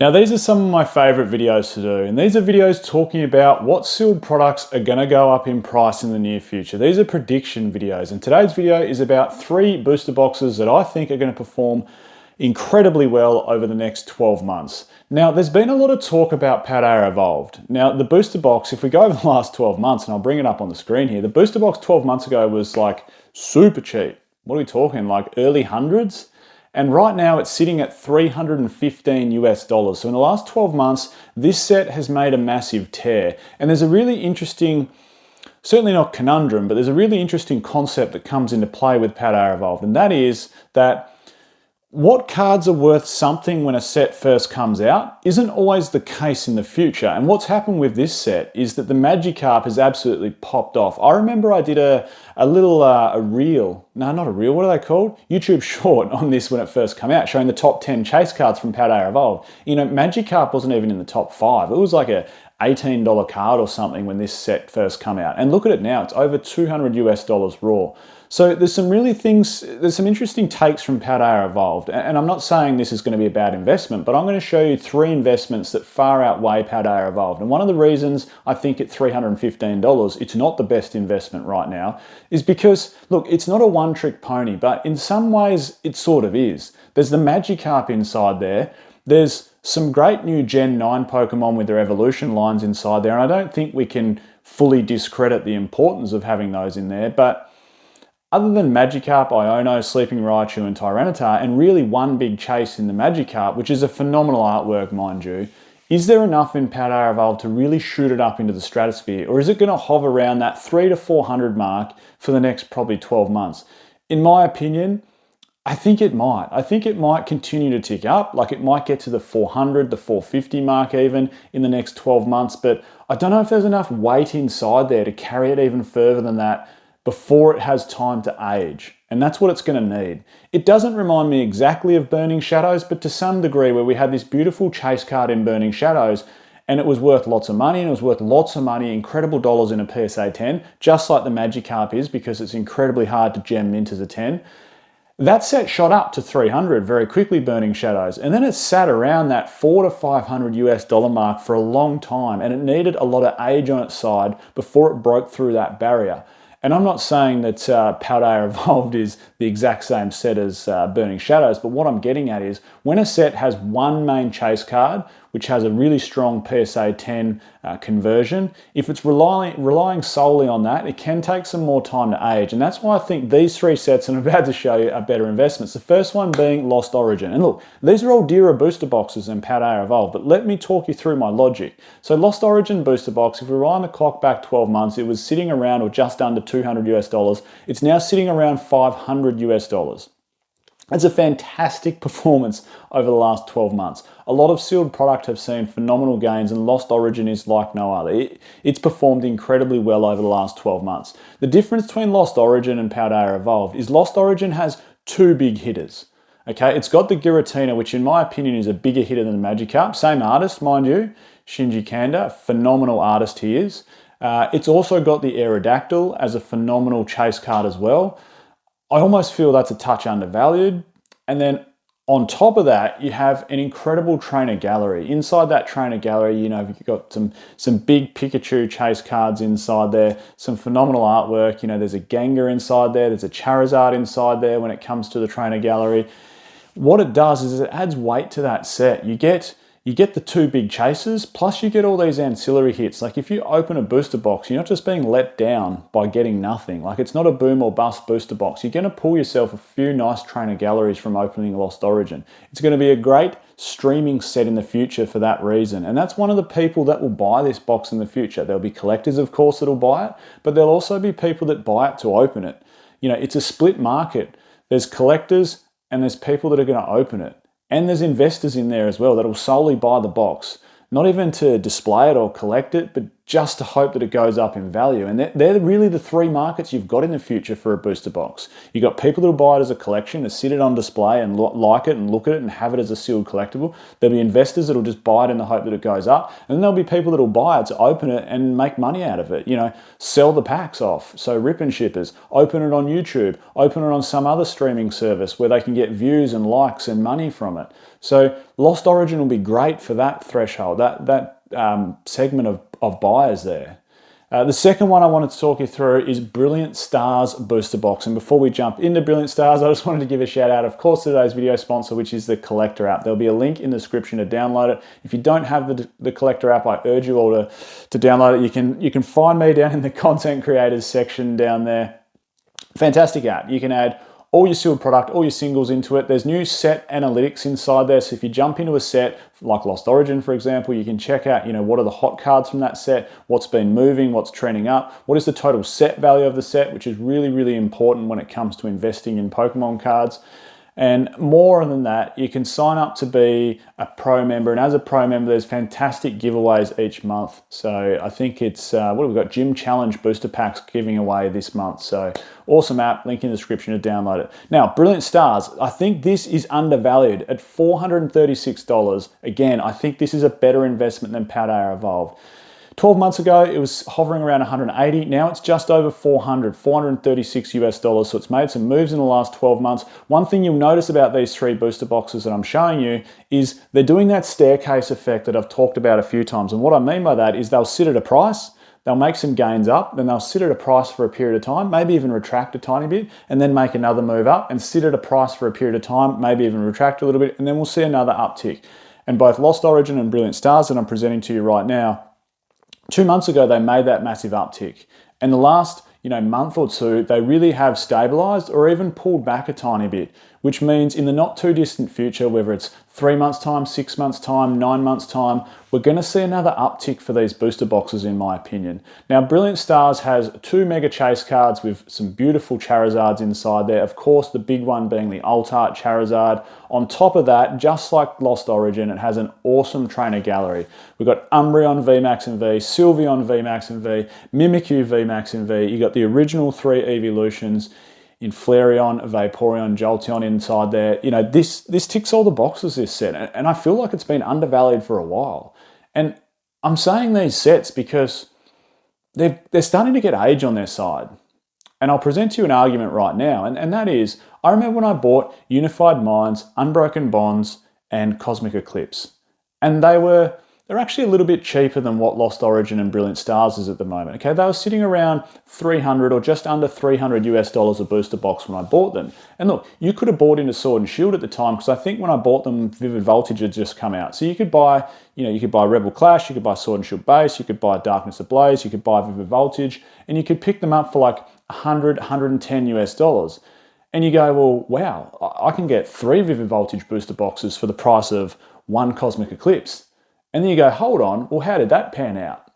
Now these are some of my favorite videos to do, and these are videos talking about what sealed products are going to go up in price in the near future. These are prediction videos, and today's video is about 3 booster boxes that I think are going to perform incredibly well over the next 12 months. Now, there's been a lot of talk about Paldea Evolved. Now, the booster box, if we go over the last 12 months, and I'll bring it up on the screen here, the booster box 12 months ago was like super cheap. What are we talking, like early hundreds? And right now it's sitting at 315 US dollars. So in the last 12 months, this set has made a massive tear. And there's a really interesting, certainly not conundrum, but there's a really interesting concept that comes into play with Paldea Evolved. And that is that what cards are worth something when a set first comes out isn't always the case in the future. And what's happened with this set is that the Magikarp has absolutely popped off. I remember I did a reel, no, not a reel, what are they called? YouTube short on this when it first came out, showing the top 10 chase cards from Paldea Evolved. You know, Magikarp wasn't even in the top 5. It was like a $18 card or something when this set first come out. And look at it now, it's over 200 US dollars raw. So there's some interesting takes from Paldea Evolved. And I'm not saying this is going to be a bad investment, but I'm going to show you 3 investments that far outweigh Paldea Evolved. And one of the reasons I think at $315, it's not the best investment right now, is because, look, it's not a one-trick pony, but in some ways it sort of is. There's the Magikarp inside there. There's some great new Gen 9 Pokemon with their evolution lines inside there, and I don't think we can fully discredit the importance of having those in there, but other than Magikarp, Iono, Sleeping Raichu and Tyranitar, and really one big chase in the Magikarp, which is a phenomenal artwork, mind you, is there enough in Paldea Evolved to really shoot it up into the stratosphere, or is it going to hover around that 300 to 400 mark for the next probably 12 months? In my opinion, I think it might. I think it might continue to tick up, like it might get to the 400, the 450 mark even in the next 12 months, but I don't know if there's enough weight inside there to carry it even further than that before it has time to age. And that's what it's going to need. It doesn't remind me exactly of Burning Shadows, but to some degree where we had this beautiful chase card in Burning Shadows and it was worth lots of money, and it was worth lots of money, incredible dollars in a PSA 10, just like the Magikarp is because it's incredibly hard to gem mint as a 10. That set shot up to 300 very quickly, Burning Shadows, and then it sat around that 400 to 500 US dollar mark for a long time, and it needed a lot of age on its side before it broke through that barrier. And I'm not saying that Paldea Evolved is the exact same set as Burning Shadows, but what I'm getting at is when a set has one main chase card, which has a really strong PSA 10 conversion, if it's relying solely on that, it can take some more time to age. And that's why I think these 3 sets I'm about to show you are better investments. The first one being Lost Origin. And look, these are all dearer booster boxes than Paldea Evolved, but let me talk you through my logic. So Lost Origin booster box, if we rewind the clock back 12 months, it was sitting around or just under 200 US dollars. It's now sitting around 500 US dollars. That's a fantastic performance over the last 12 months. A lot of sealed product have seen phenomenal gains, and Lost Origin is like no other. It's performed incredibly well over the last 12 months. The difference between Lost Origin and Paldea Evolved is Lost Origin has 2 big hitters. Okay, it's got the Giratina, which in my opinion is a bigger hitter than the Magikarp. Same artist, mind you, Shinji Kanda, phenomenal artist he is. It's also got the Aerodactyl as a phenomenal chase card as well. I almost feel that's a touch undervalued. And then on top of that, you have an incredible trainer gallery. Inside that trainer gallery, you know, you've got some big Pikachu chase cards inside there, some phenomenal artwork. You know, there's a Gengar inside there, there's a Charizard inside there when it comes to the trainer gallery. What it does is it adds weight to that set. You get the 2 big chases, plus you get all these ancillary hits. Like if you open a booster box, you're not just being let down by getting nothing. Like it's not a boom or bust booster box. You're going to pull yourself a few nice trainer galleries from opening Lost Origin. It's going to be a great streaming set in the future for that reason. And that's one of the people that will buy this box in the future. There'll be collectors, of course, that'll buy it, but there'll also be people that buy it to open it. You know, it's a split market. There's collectors and there's people that are going to open it. And there's investors in there as well that will solely buy the box, not even to display it or collect it, but just to hope that it goes up in value. And they're really the three markets you've got in the future for a booster box. You've got people that'll buy it as a collection, to sit it on display and like it and look at it and have it as a sealed collectible. There'll be investors that'll just buy it in the hope that it goes up. And then there'll be people that'll buy it to open it and make money out of it. You know, sell the packs off. So rip and shippers, open it on YouTube, open it on some other streaming service where they can get views and likes and money from it. So Lost Origin will be great for that threshold, that segment of buyers there. The second one I wanted to talk you through is Brilliant Stars Booster Box. And before we jump into Brilliant Stars, I just wanted to give a shout out, of course, to today's video sponsor, which is the Collector app. There'll be a link in the description to download it. If you don't have the Collector app, I urge you all to download it. You can find me down in the content creators section down there. Fantastic app. You can add all your sealed product, all your singles into it. There's new set analytics inside there. So if you jump into a set, like Lost Origin, for example, you can check out, what are the hot cards from that set, what's been moving, what's trending up, what is the total set value of the set, which is really, really important when it comes to investing in Pokemon cards. And more than that, you can sign up to be a pro member. And as a pro member, there's fantastic giveaways each month. So I think it's, what have we got? Gym Challenge booster packs giving away this month. So awesome app, link in the description to download it. Now, Brilliant Stars, I think this is undervalued at $436. Again, I think this is a better investment than Paldea Evolved. 12 months ago, it was hovering around 180. Now it's just over 436 US dollars. So it's made some moves in the last 12 months. One thing you'll notice about these three booster boxes that I'm showing you is they're doing that staircase effect that I've talked about a few times. And what I mean by that is they'll sit at a price, they'll make some gains up, then they'll sit at a price for a period of time, maybe even retract a tiny bit, and then make another move up and sit at a price for a period of time, maybe even retract a little bit, and then we'll see another uptick. And both Lost Origin and Brilliant Stars that I'm presenting to you right now, 2 months ago, they made that massive uptick. And the last month or two, they really have stabilized or even pulled back a tiny bit, which means in the not too distant future, whether it's 3 months time, 6 months time, 9 months time, we're going to see another uptick for these booster boxes, in my opinion. Now, Brilliant Stars has 2 Mega Chase cards with some beautiful Charizards inside there. Of course, the big one being the Alt Art Charizard. On top of that, just like Lost Origin, it has an awesome trainer gallery. We've got Umbreon VMAX and V, Sylveon VMAX and V, Mimikyu VMAX and V. You got the original 3 evolutions in Flareon, Vaporeon, Jolteon inside there. This ticks all the boxes, this set, and I feel like it's been undervalued for a while. And I'm saying these sets because they're starting to get age on their side. And I'll present you an argument right now, and that is, I remember when I bought Unified Minds, Unbroken Bonds, and Cosmic Eclipse. And they're actually a little bit cheaper than what Lost Origin and Brilliant Stars is at the moment. Okay, they were sitting around 300 or just under 300 US dollars a booster box when I bought them. And look, you could have bought into Sword and Shield at the time, because I think when I bought them, Vivid Voltage had just come out. So you could buy, you could buy Rebel Clash, you could buy Sword and Shield Base, you could buy Darkness Ablaze, you could buy Vivid Voltage, and you could pick them up for like 100, 110 US dollars. And you go, well, wow, I can get 3 Vivid Voltage booster boxes for the price of 1 Cosmic Eclipse. And then you go, hold on, well, how did that pan out?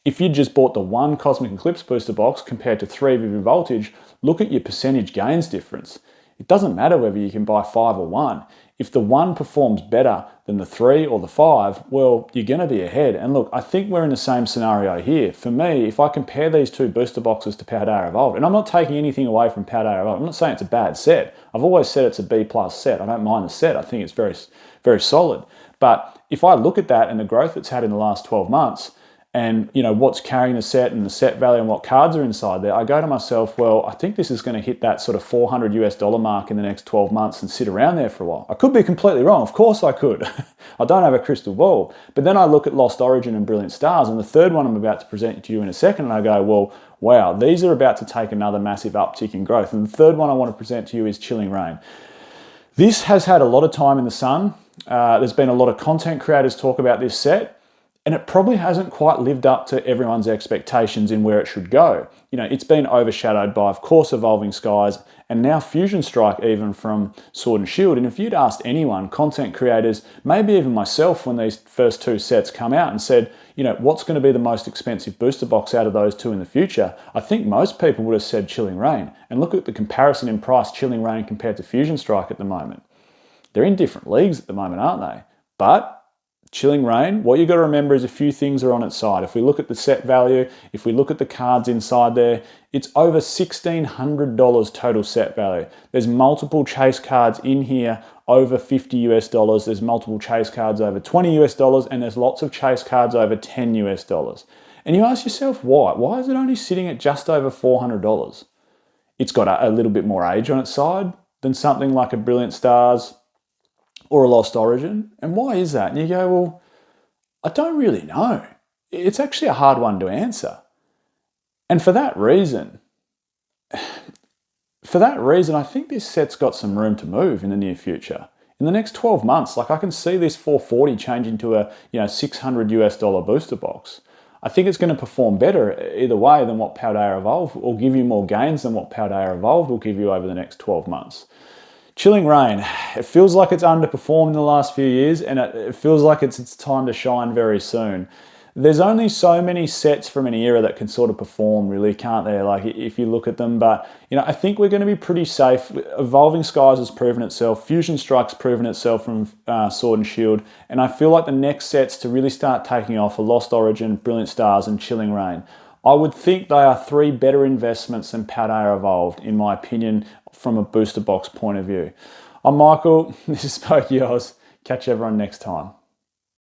If you just bought the 1 Cosmic Eclipse booster box compared to 3 Vivid Voltage, look at your percentage gains difference. It doesn't matter whether you can buy 5 or 1. If the 1 performs better than the 3 or the 5, well, you're going to be ahead. And look, I think we're in the same scenario here. For me, if I compare these 2 booster boxes to Paldea Evolved, and I'm not taking anything away from Paldea Evolved, I'm not saying it's a bad set. I've always said it's a B+ set. I don't mind the set. I think it's very, very solid. But if I look at that and the growth it's had in the last 12 months, and what's carrying the set and the set value and what cards are inside there, I go to myself, well, I think this is going to hit that sort of 400 US dollar mark in the next 12 months and sit around there for a while. I could be completely wrong. Of course I could. I don't have a crystal ball. But then I look at Lost Origin and Brilliant Stars, and the third one I'm about to present to you in a second, and I go, well, wow, these are about to take another massive uptick in growth. And the third one I want to present to you is Chilling Reign. This has had a lot of time in the sun. There's been a lot of content creators talk about this set, and it probably hasn't quite lived up to everyone's expectations in where it should go. It's been overshadowed by, of course, Evolving Skies, and now Fusion Strike even from Sword and Shield. And if you'd asked anyone, content creators, maybe even myself, when these first 2 sets come out and said, what's going to be the most expensive booster box out of those 2 in the future, I think most people would have said Chilling Reign. And look at the comparison in price, Chilling Reign compared to Fusion Strike at the moment. They're in different leagues at the moment, aren't they? But Chilling Reign, what you got to remember is a few things are on its side. If we look at the set value, if we look at the cards inside there, it's over $1,600 total set value. There's multiple chase cards in here over $50 US. There's multiple chase cards over $20 US, and there's lots of chase cards over $10 US. And you ask yourself why? Why is it only sitting at just over $400? It's got a little bit more age on its side than something like a Brilliant Stars or a Lost Origin. And why is that? And you go, well, I don't really know. It's actually a hard one to answer. And for that reason, I think this set's got some room to move in the near future. In the next 12 months, like I can see this 440 changing to a $600 US booster box. I think it's going to perform better either way than what Paldea Evolved, or give you more gains than what Paldea Evolved will give you over the next 12 months. Chilling Reign, it feels like it's underperformed in the last few years, and it feels like it's time to shine very soon. There's only so many sets from an era that can sort of perform, really, can't there? Like if you look at them, but I think we're going to be pretty safe. Evolving Skies has proven itself. Fusion Strike's proven itself from Sword and Shield, and I feel like the next sets to really start taking off are Lost Origin, Brilliant Stars, and Chilling Reign. I would think they are 3 better investments than Paldea Evolved, in my opinion, from a booster box point of view. I'm Michael. This is Spoke Yours. Catch everyone next time.